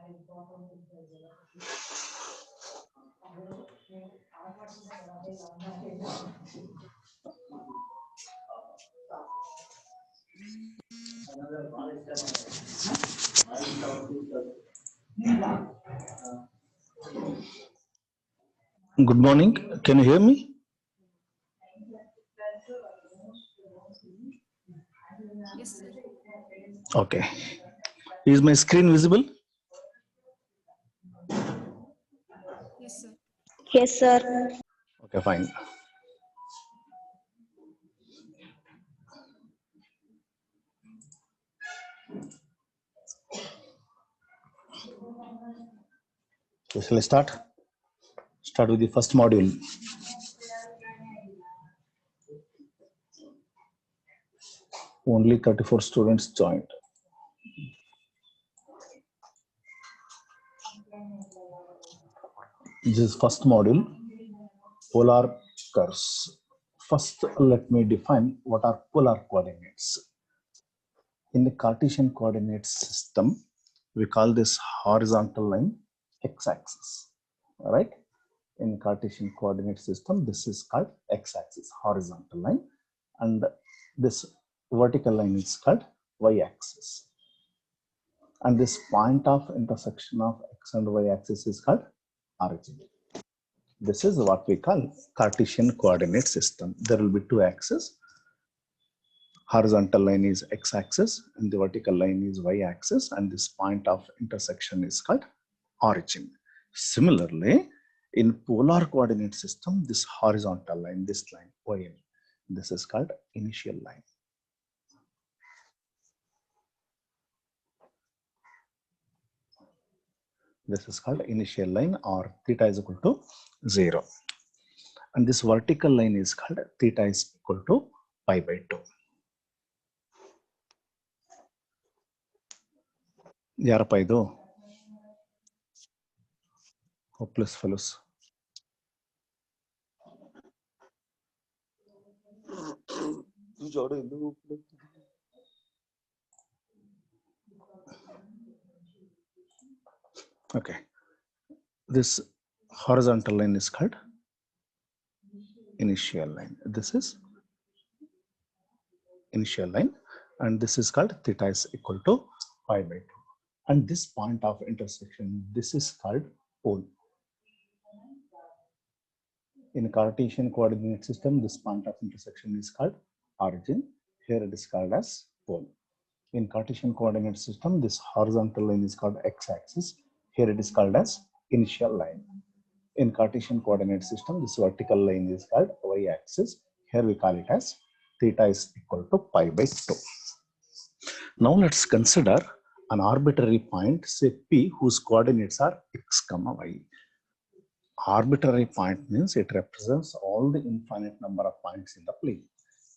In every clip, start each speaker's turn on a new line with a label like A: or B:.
A: Good morning. Can you hear me?
B: Yes, sir.
A: Okay. Is my screen visible?
B: Yes, sir.
C: Yes, sir.
A: Okay, fine. So shall I start? Start with the first module. Only 34 students joined. This is first module, polar curves. First, let me define what are polar coordinates. In the Cartesian coordinate system, we call this horizontal line x-axis, all right? In Cartesian coordinate system, this is called x-axis, horizontal line, and this vertical line is called y-axis. And this point of intersection of x and y-axis is called origin. This is what we call Cartesian coordinate system. There will be two axes. Horizontal line is x-axis and the vertical line is y-axis, and this point of intersection is called origin. Similarly, in polar coordinate system, this horizontal line, this line, OM, this is called initial line. This is called initial line, or theta is equal to 0. And this vertical line is called theta is equal to pi by 2. Yarappa idu? Hopeless fellows. Okay. This horizontal line is called initial line. This is initial line, and this is called theta is equal to pi by 2. And this point of intersection, this is called pole. In Cartesian coordinate system, this point of intersection is called origin. Here it is called as pole. In Cartesian coordinate system, this horizontal line is called x-axis. Here it is called as initial line. In Cartesian coordinate system, this vertical line is called y-axis. Here we call it as theta is equal to pi by 2. Now let's consider an arbitrary point, say P, whose coordinates are x, y. Arbitrary point means it represents all the infinite number of points in the plane.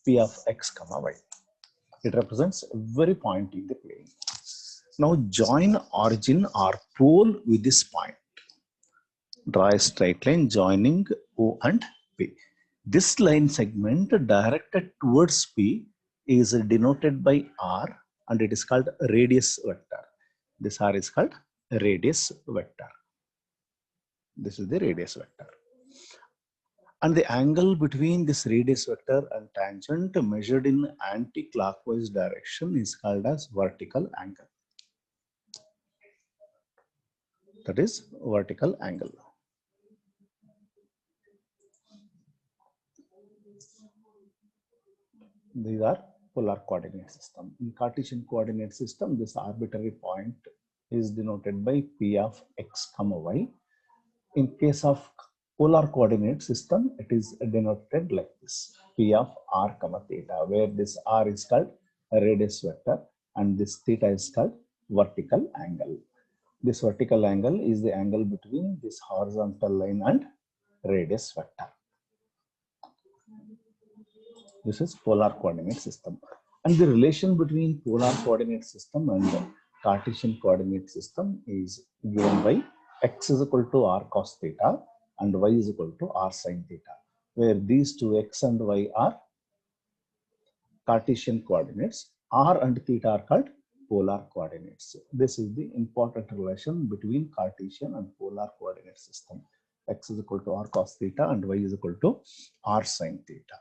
A: P of x, y. It represents every point in the plane. Now join origin or pole with this point. Draw a straight line joining O and P. This line segment directed towards P is denoted by R, and it is called radius vector. This R is called radius vector. This is the radius vector. And the angle between this radius vector and tangent measured in anti-clockwise direction is called as vertical angle. That is vertical angle. These are polar coordinate system. In Cartesian coordinate system, this arbitrary point is denoted by P of x, y. In case of polar coordinate system, it is denoted like this: P of r, theta, where this r is called a radius vector and this theta is called vertical angle. This vertical angle is the angle between this horizontal line and radius vector. This is polar coordinate system. And the relation between polar coordinate system and Cartesian coordinate system is given by x is equal to r cos theta and y is equal to r sin theta, where these two x and y are Cartesian coordinates. R and theta are called polar coordinates. This is the important relation between Cartesian and polar coordinate system. X is equal to r cos theta and y is equal to r sin theta.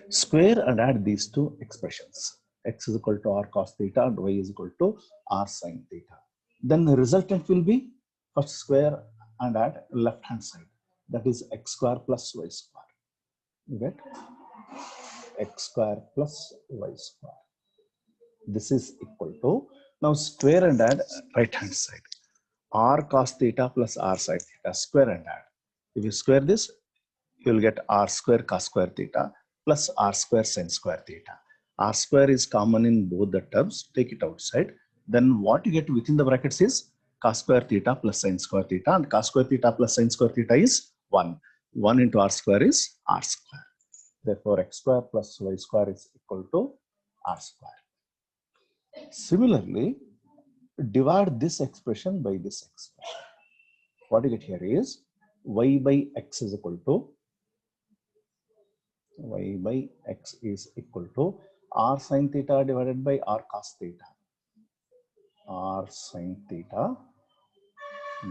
A: Square and add these two expressions. X is equal to r cos theta and y is equal to r sin theta. Then the resultant will be first square and add left hand side. That is x square plus y square. You get x square plus y square. This is equal to, now square and add right hand side. R cos theta plus r sin theta, square and add. If you square this, you will get r square cos square theta plus r square sin square theta. R square is common in both the terms. Take it outside. Then what you get within the brackets is cos square theta plus sin square theta, and cos square theta plus sin square theta is 1. 1 into r square is r square. Therefore, x square plus y square is equal to r square. Similarly, divide this expression by this expression. What you get here is y by x is equal to r sin theta divided by r cos theta. R sin theta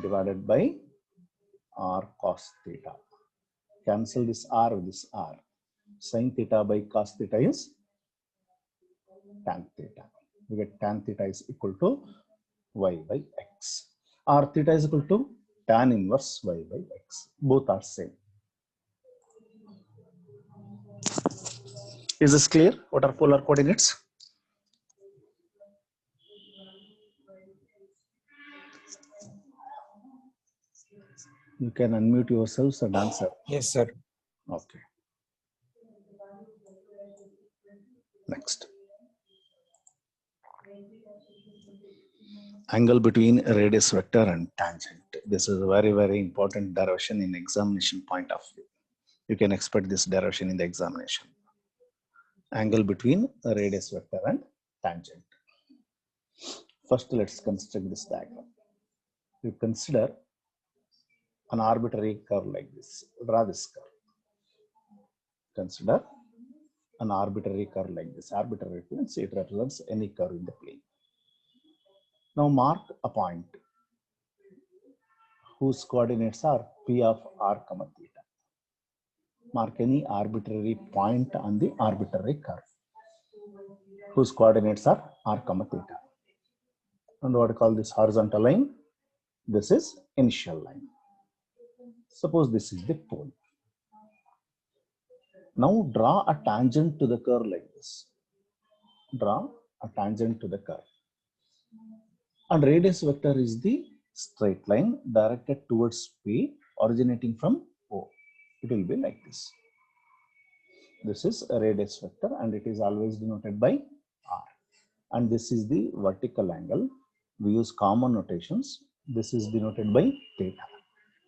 A: divided by r cos theta. Cancel this r with this r. Sin theta by cos theta is tan theta. We get tan theta is equal to y by x. R theta is equal to tan inverse y by x. Both are same. Is this clear? What are polar coordinates? You can unmute yourselves and answer.
C: Yes, sir.
A: Okay. Next. Angle between radius vector and tangent. This is a very, very important derivation in examination point of view. You can expect this derivation in the examination. Angle between a radius vector and tangent. First, let's construct this diagram. You consider an arbitrary curve like this. Draw this curve. Consider an arbitrary curve like this. Arbitrary means it represents any curve in the plane. Now mark a point whose coordinates are P of r comma theta. Mark any arbitrary point on the arbitrary curve whose coordinates are r comma theta. And what I call this horizontal line? This is initial line. Suppose this is the pole. Now draw a tangent to the curve like this. Draw a tangent to the curve. And radius vector is the straight line directed towards P originating from O. It will be like this. This is a radius vector and it is always denoted by R. And this is the vertical angle. We use common notations. This is denoted by theta.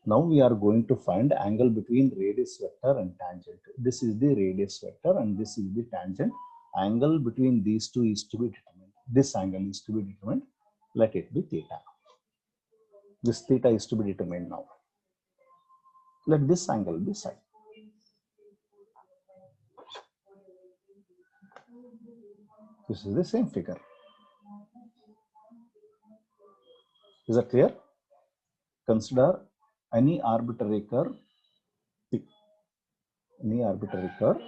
A: Now we are going to find angle between radius vector and tangent. This is the radius vector and this is the tangent. Angle between these two is to be determined. This angle is to be determined. Let it be theta. This theta is to be determined now. Let this angle be psi. This is the same figure. Is that clear? Consider any arbitrary curve P. Any arbitrary curve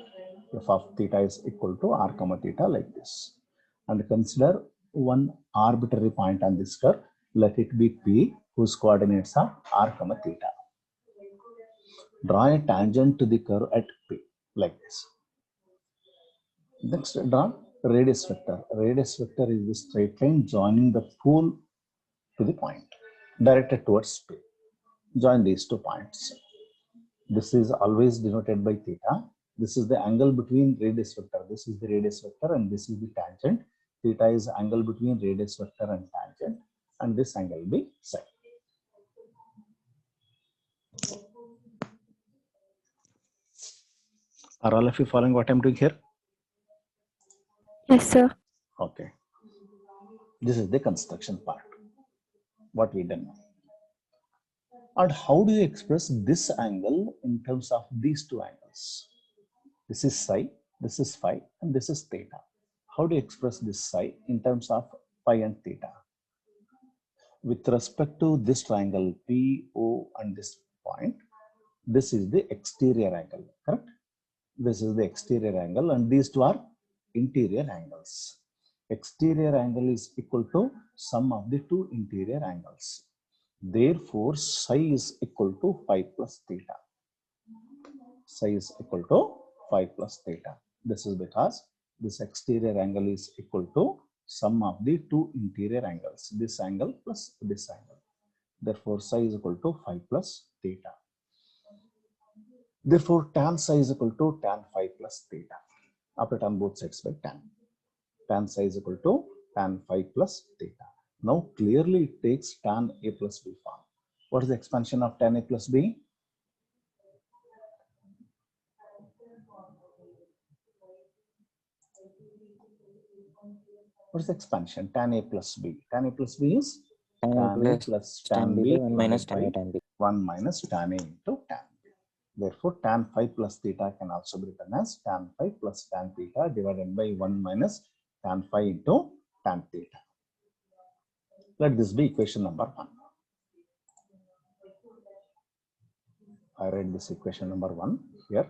A: f of theta is equal to r comma theta like this. And consider one arbitrary point on this curve. Let it be P whose coordinates are r comma theta. Draw a tangent to the curve at P like this. Next, draw radius vector. Radius vector is the straight line joining the pole to the point directed towards P. Join these 2 points. This is always denoted by theta. This is the angle between radius vector. This is the radius vector and this is the tangent. Theta is angle between radius vector and tangent, and this angle will be psi. Are all of you following what I'm doing here?
D: Yes, sir.
A: Okay. This is the construction part. What we done now. And how do you express this angle in terms of these 2 angles? This is psi, this is phi, and this is theta. How do you express this psi in terms of pi and theta? With respect to this triangle PO and this point, this is the exterior angle, correct? This is the exterior angle and these two are interior angles. Exterior angle is equal to sum of the two interior angles. Therefore, psi is equal to phi plus theta. Psi is equal to phi plus theta. This is because this exterior angle is equal to sum of the two interior angles. This angle plus this angle. Therefore, psi is equal to phi plus theta. Therefore, tan psi is equal to tan phi plus theta. Operate on both sides by tan. Tan psi is equal to tan phi plus theta. Now, clearly it takes tan A plus B form. What is the expansion of tan A plus B? What is the expansion? Tan A plus B. Tan A plus B is tan A plus tan B divided by 1 minus tan A into tan B. Therefore, tan phi plus theta can also be written as tan phi plus tan theta divided by 1 minus tan phi into tan theta. Let this be equation number 1. I write this equation number 1 here.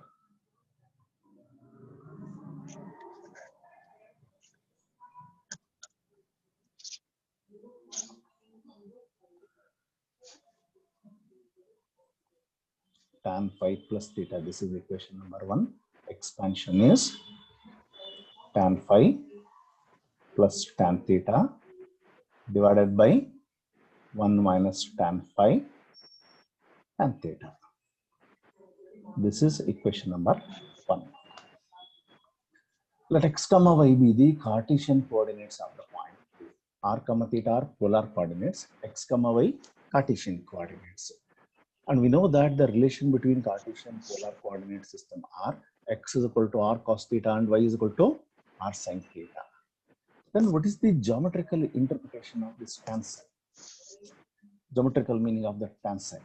A: Tan phi plus theta, this is equation number 1. Expansion is tan phi plus tan theta divided by 1 minus tan phi tan theta. This is equation number 1. Let x comma y be the Cartesian coordinates of the point. R comma theta are polar coordinates, x comma y Cartesian coordinates. And we know that the relation between Cartesian polar coordinate system are x is equal to r cos theta and y is equal to r sin theta. Then what is the geometrical interpretation of this tan psi? Geometrical meaning of the tan psi.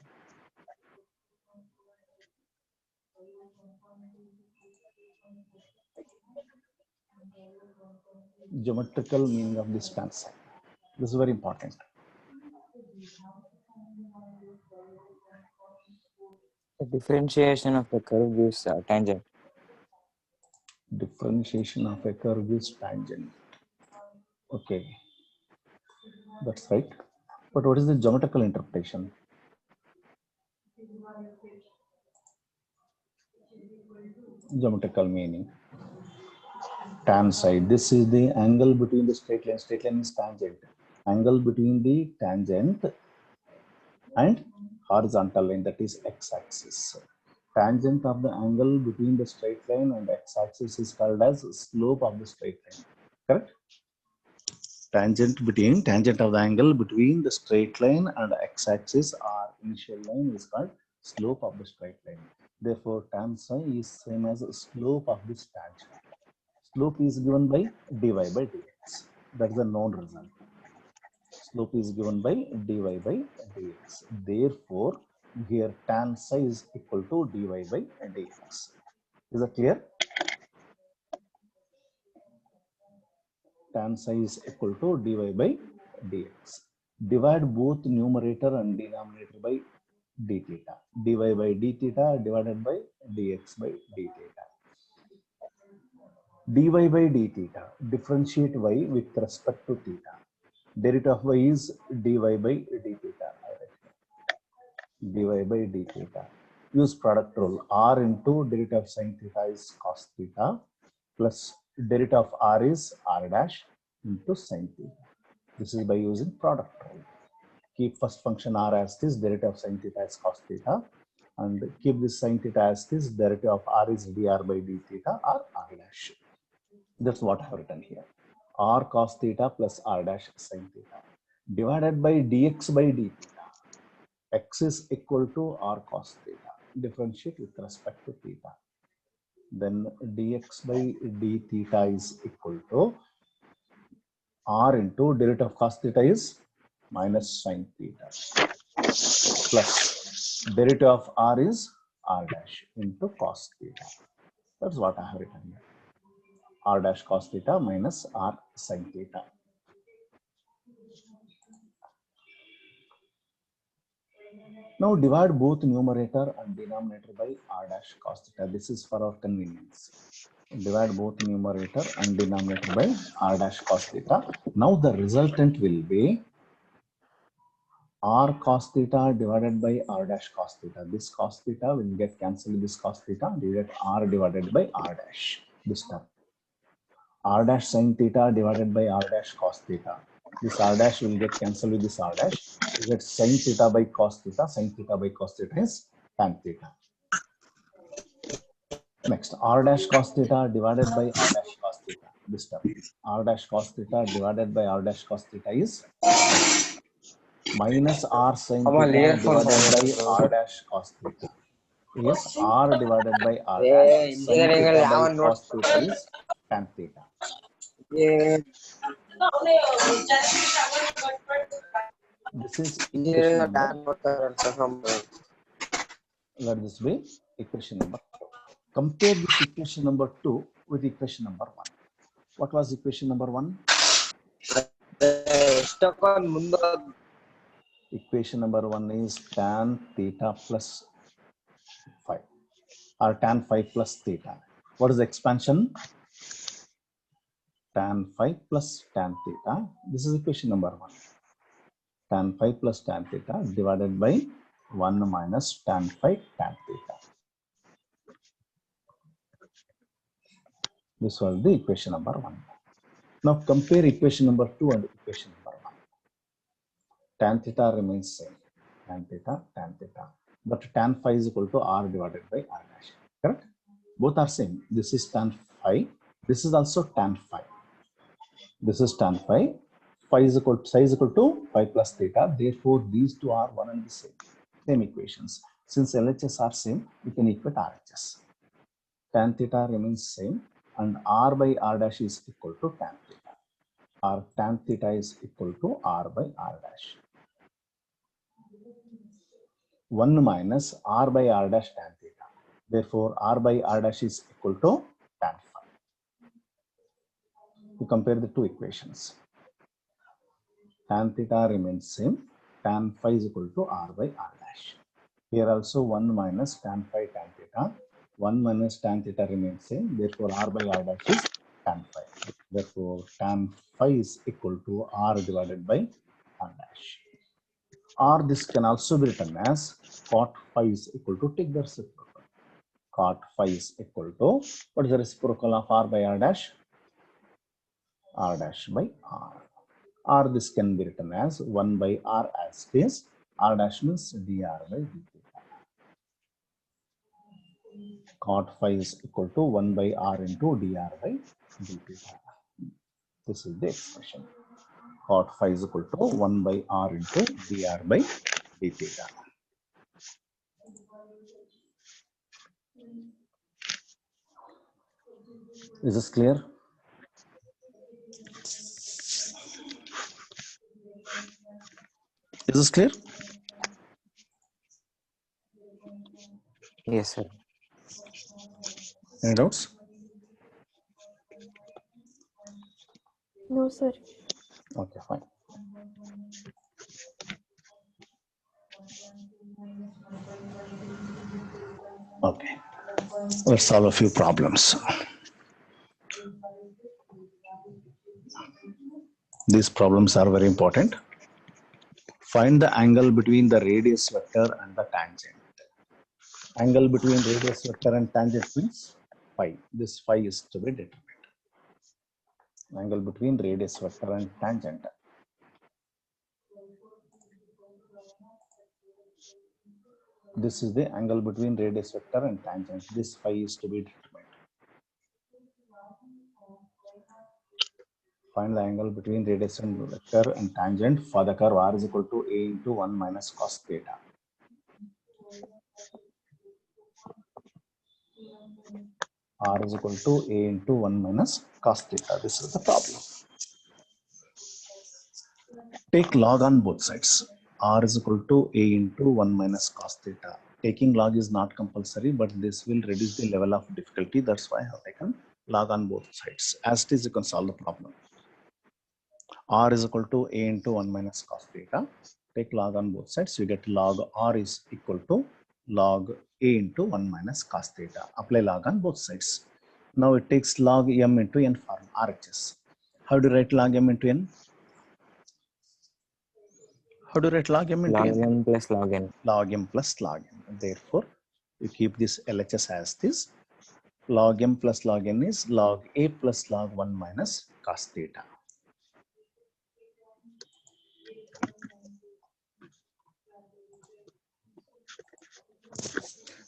A: Geometrical meaning of this tan psi. This is very important.
C: The differentiation of the curve gives tangent.
A: Differentiation of a curve gives tangent. Okay, that's right. But what is the geometrical interpretation? Geometrical meaning. Tan side. This is the angle between the straight line. Straight line is tangent. Angle between the tangent and horizontal line, that is x-axis. Tangent of the angle between the straight line and x-axis is called as slope of the straight line. Correct? Tangent of the angle between the straight line and x-axis or initial line is called slope of the straight line. Therefore, tan psi is same as slope of this tangent. Slope is given by dy by dx. That is a known result. Slope is given by dy by dx. Therefore, here tan psi is equal to dy by dx. Is that clear? Tan psi is equal to dy by dx. Divide both numerator and denominator by d theta. dy by d theta divided by dx by d theta. dy by d theta. Differentiate y with respect to theta. Derivative of y is dy by d theta. Dy by d theta. Use product rule. R into derivative of sin theta is cos theta plus derivative of r is r dash into sin theta. This is by using product rule. Keep first function r as this, derivative of sin theta is cos theta, and keep this sin theta as this, derivative of r is dr by d theta or r dash. That's what I have written here. R cos theta plus r dash sin theta divided by dx by d theta. X is equal to r cos theta. Differentiate with respect to theta. Then dx by d theta is equal to r into derivative of cos theta is minus sin theta plus derivative of r is r dash into cos theta. That's what I have written here. r dash cos theta minus r sin theta. Now divide both numerator and denominator by r dash cos theta. This is for our convenience. Divide both numerator and denominator by r dash cos theta. Now the resultant will be r cos theta divided by r dash cos theta. This cos theta will get cancelled with this cos theta and you get r divided by r dash. This term. R dash sin theta divided by r dash cos theta. This r dash will get cancelled with this r dash. You get sin theta by cos theta. Sin theta by cos theta is tan theta. Next, r dash cos theta divided by r dash cos theta. This term. R dash cos theta divided by r dash cos theta is minus r sin theta divided by r dash cos theta. Is r divided by r dash sin theta by cos theta is tan theta. This is equation number. Let this be equation number 2. Compare this equation number 2 with equation number 1. What was equation number 1? Equation number 1 is tan theta plus phi or tan phi plus theta. What is the expansion? Tan phi plus tan theta. This is equation number 1. Tan phi plus tan theta divided by 1 minus tan phi tan theta. This was the equation number 1. Now compare equation number 2 and equation number 1. Tan theta remains same. Tan theta, tan theta. But tan phi is equal to r divided by r dash. Correct? Both are same. This is tan phi. This is also tan phi. This is tan phi. Phi is equal to phi plus theta. Therefore, these two are one and the same. Same equations. Since LHS are same, we can equate RHS. Tan theta remains same and r by r dash is equal to tan theta. Or tan theta is equal to r by r dash. 1 minus r by r dash tan theta. Therefore, r by r dash is equal to tan phi. To compare the two equations. Tan theta remains same. Tan phi is equal to r by r dash. Here also 1 minus tan phi tan theta. 1 minus tan theta remains same. Therefore, r by r dash is tan phi. Therefore, tan phi is equal to r divided by r dash. Or this can also be written as cot phi is equal to, take the reciprocal. Cot phi is equal to, what is the reciprocal of r by r dash? R dash by r. Or this can be written as 1 by r as is. R dash means dr by d theta. Cot phi is equal to 1 by r into dr by d theta. This is the expression. Cot phi is equal to 1 by r into dr by d theta. Is this clear? Is this clear?
C: Yes, sir.
A: Any doubts?
D: No, sir.
A: Okay, fine. Okay, let's solve a few problems. These problems are very important. Find the angle between the radius vector and the tangent. Angle between radius vector and tangent means phi. This phi is to be determined. Angle between radius vector and tangent. This is the angle between radius vector and tangent. This phi is to be determined. Find the angle between radius and vector and tangent for the curve r is equal to a into 1 minus cos theta. R is equal to a into 1 minus cos theta. This is the problem. Take log on both sides. R is equal to a into 1 minus cos theta. Taking log is not compulsory, but this will reduce the level of difficulty. That's why I have taken log on both sides. As it is, you can solve the problem. R is equal to A into 1 minus cos theta. Take log on both sides. You get log R is equal to log A into 1 minus cos theta. Apply log on both sides. Now it takes log M into N form, RHS. How do you write log M into N? How do you write log M into
C: Log
A: N?
C: m plus log n.
A: Log M plus log N. Therefore, you keep this LHS as this. Log M plus log N is log A plus log 1 minus cos theta.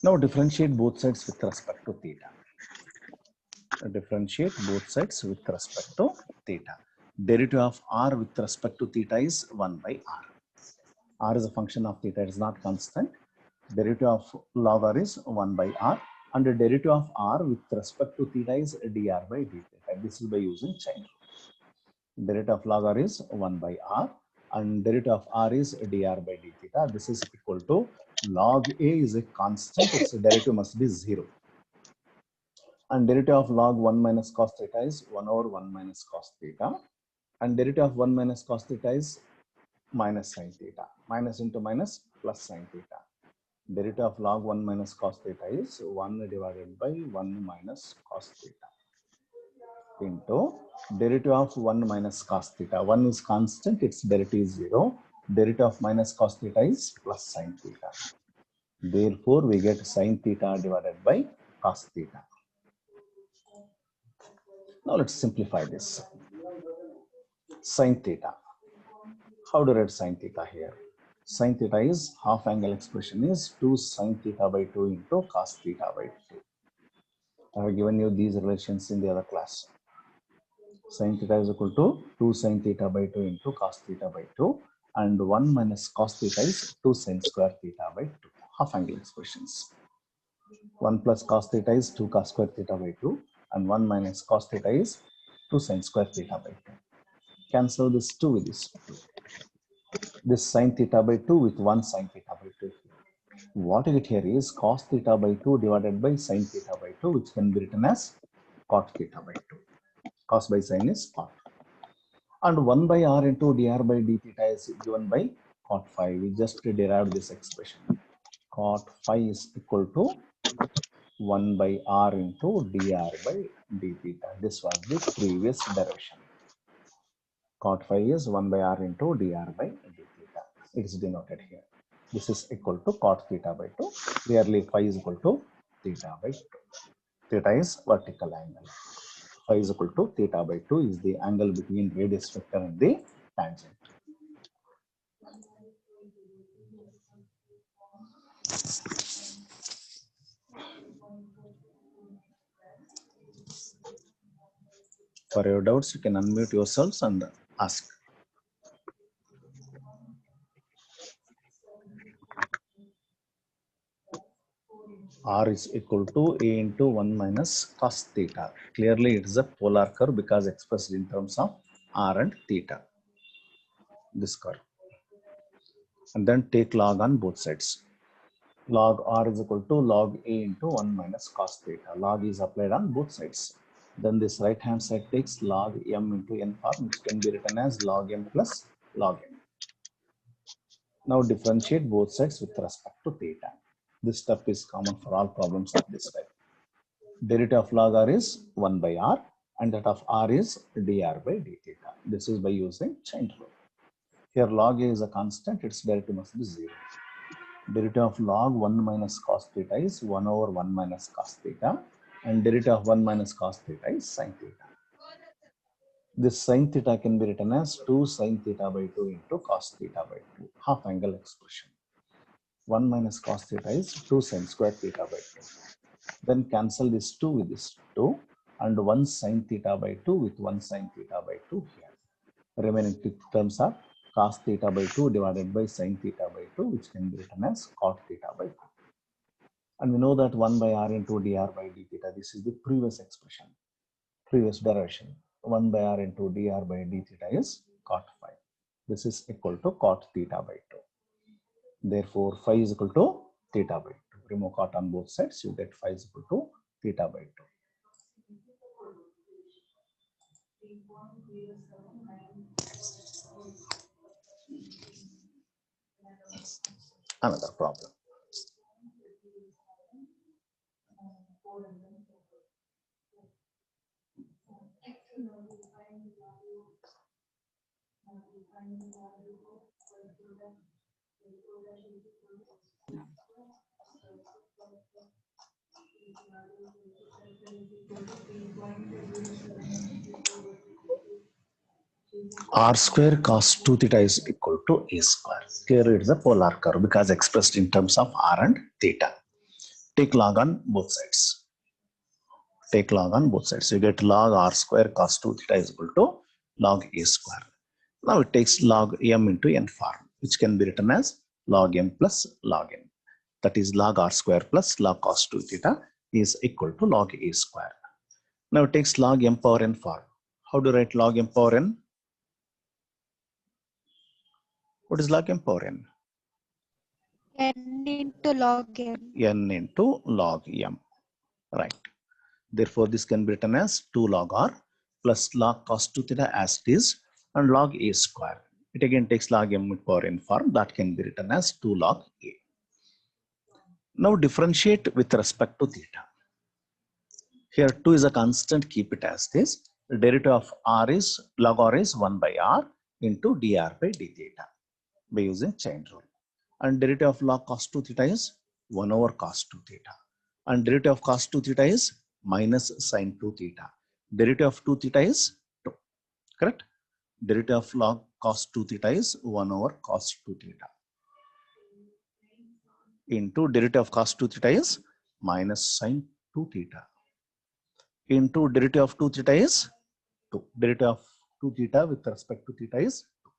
A: Now differentiate both sides with respect to theta. Differentiate both sides with respect to theta. Derivative of r with respect to theta is 1 by r. R is a function of theta, it is not constant. Derivative of log r is 1 by r, and the derivative of r with respect to theta is dr by d theta. This is by using chain rule. Derivative of log r is 1 by r, and derivative of r is dr by d theta. This is equal to log a is a constant, its derivative must be 0. And derivative of log 1 minus cos theta is 1 over 1 minus cos theta. And derivative of 1 minus cos theta is minus sin theta. Minus into minus plus sin theta. Derivative of log 1 minus cos theta is 1 divided by 1 minus cos theta into derivative of 1 minus cos theta. 1 is constant, its derivative is 0. Derivative of minus cos theta is plus sin theta. Therefore, we get sin theta divided by cos theta. Now let's simplify this. Sin theta. How to write sin theta here? Sin theta is half angle expression is 2 sin theta by 2 into cos theta by 2. I have given you these relations in the other class. Sin theta is equal to 2 sin theta by 2 into cos theta by 2, and 1 minus cos theta is 2 sin square theta by 2. Half angle expressions. 1 plus cos theta is 2 cos square theta by 2, and 1 minus cos theta is 2 sin square theta by 2. Cancel this 2 with this 2. This sin theta by 2 with 1 sin theta by 2. What you get here is cos theta by 2 divided by sin theta by 2, which can be written as cot theta by 2. Cos by sin is cot. And 1 by r into dr by d theta is given by cot phi. We just derived this expression. Cot phi is equal to 1 by r into dr by d theta. This was the previous derivation. Cot phi is 1 by r into dr by d theta. It is denoted here. This is equal to cot theta by 2. Clearly, phi is equal to theta by 2. Theta is vertical angle. Phi is equal to theta by 2 is the angle between radius vector and the tangent. For your doubts, you can unmute yourselves and ask. R is equal to A into 1 minus cos theta. Clearly, it is a polar curve because expressed in terms of R and theta. This curve. And then take log on both sides. Log R is equal to log A into 1 minus cos theta. Log is applied on both sides. Then this right hand side takes log M into N form, which can be written as log M plus log N. Now differentiate both sides with respect to theta. This step is common for all problems of this type. Derivative of log R is 1 by R, and that of R is dr by d theta. This is by using chain rule. Here log A is a constant, its derivative must be 0. Derivative of log 1 minus cos theta is 1 over 1 minus cos theta, and derivative of 1 minus cos theta is sin theta. This sin theta can be written as 2 sin theta by 2 into cos theta by 2, half angle expression. 1 minus cos theta is 2 sin square theta by 2. Then cancel this 2 with this 2, and 1 sin theta by 2 with 1 sin theta by 2 here. Remaining terms are cos theta by 2 divided by sin theta by 2, which can be written as cot theta by 2. And we know that 1 by r into dr by d theta, this is the previous expression, previous derivation. 1 by r into dr by d theta is cot phi. This is equal to cot theta by 2. Therefore, phi is equal to theta by 2. Remove cot on both sides, you get phi is equal to theta by 2. another problem. R square cos 2 theta is equal to A square. Here it is a polar curve because expressed in terms of R and theta. Take log on both sides. Take log on both sides. You get log R square cos 2 theta is equal to log A square. Now it takes log m into n form, which can be written as log m plus log n. That is log R square plus log cos 2 theta is equal to log A square. Now it takes log m power n form. How do you write log m power n? What is log m power n?
D: N into log m.
A: N into log m. Right. Therefore, this can be written as 2 log r plus log cos 2 theta as it is and log a square. It again takes log m power n form. That can be written as 2 log a. Now differentiate with respect to theta. Here 2 is a constant, keep it as this. The derivative of r is log r is 1 by r into dr by d theta by using chain rule. And derivative of log cos 2 theta is 1 over cos 2 theta. And derivative of cos 2 theta is minus sin 2 theta. Derivative of 2 theta is 2. Correct? Derivative of log cos 2 theta is 1 over cos 2 theta. Into derivative of cos 2 theta is minus sin 2 theta. Into derivative of 2 theta is 2. Derivative of 2 theta with respect to theta is 2.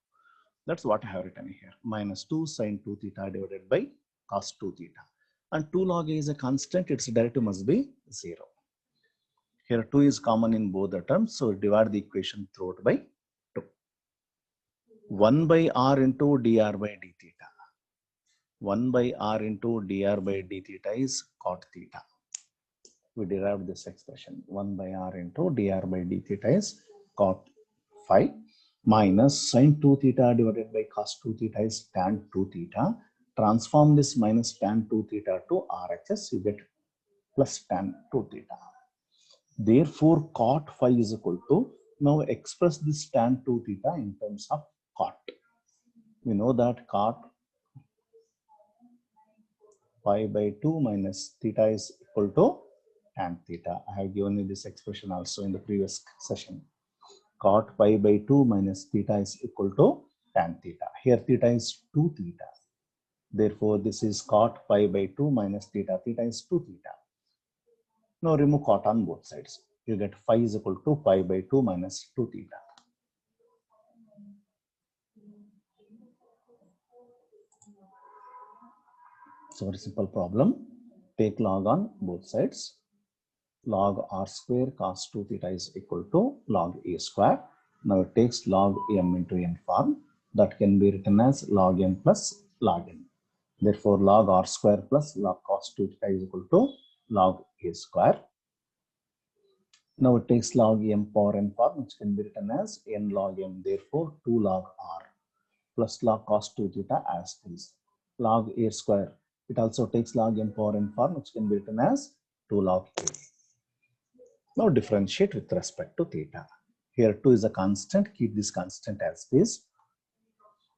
A: That's what I have written here. Minus 2 sin 2 theta divided by cos 2 theta. And 2 log a is a constant. Its derivative must be 0. Here 2 is common in both the terms. So divide the equation throughout by 2. 1 by r into dr by d theta. 1 by r into dr by d theta is cot theta. We derived this expression. 1 by r into dr by d theta is cot phi minus sin 2 theta divided by cos 2 theta is tan 2 theta. Transform this minus tan 2 theta to RHS, you get plus tan 2 theta. Therefore, cot phi is equal to, now express this tan 2 theta in terms of cot. We know that cot pi by 2 minus theta is equal to tan theta. I have given you this expression also in the previous session. Cot pi by 2 minus theta is equal to tan theta. Here theta is 2 theta. Therefore, this is cot pi by 2 minus theta. Theta is 2 theta. Now remove cot on both sides. You get phi is equal to pi by 2 minus 2 theta. So very simple problem. Take log on both sides. Log r square cos 2 theta is equal to log a square. Now it takes log m into n form. That can be written as log m plus log n. Therefore, log r square plus log cos 2 theta is equal to log a square. Now it takes log m power n form, which can be written as n log m. Therefore, 2 log r plus log cos 2 theta as is. Log a square. It also takes log m power n form, which can be written as 2 log a. Now differentiate with respect to theta. Here 2 is a constant. Keep this constant as is.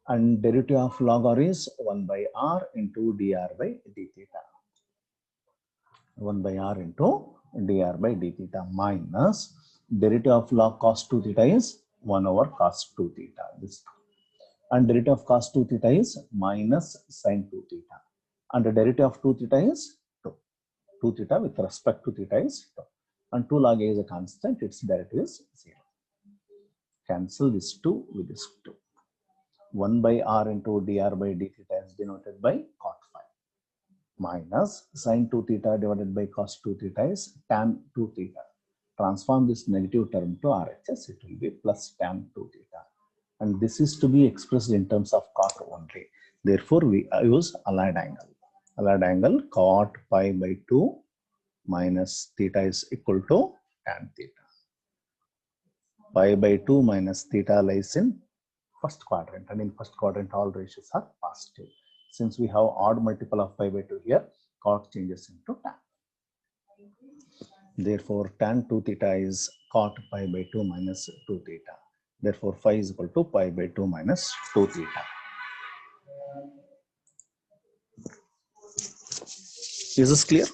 A: And derivative of log r is 1 by r into dr by d theta. 1 by r into dr by d theta minus derivative of log cos 2 theta is 1 over cos 2 theta. This. And derivative of cos 2 theta is minus sin 2 theta. And the derivative of 2 theta is 2. 2 theta with respect to theta is 2. And 2 log a is a constant. Its derivative is 0. Cancel this 2 with this 2. 1 by r into dr by d theta is denoted by cot phi minus sin 2 theta divided by cos 2 theta is tan 2 theta. Transform this negative term to RHS, it will be plus tan 2 theta. And this is to be expressed in terms of cot only. Therefore, we use allied angle. Allied angle cot pi by 2 minus theta is equal to tan theta. Pi by 2 minus theta lies in first quadrant, and in first quadrant all ratios are positive. Since we have odd multiple of pi by 2 here, cot changes into tan. Therefore, tan 2 theta is cot pi by 2 minus 2 theta. Therefore, phi is equal to pi by 2 minus 2 theta. Is this clear?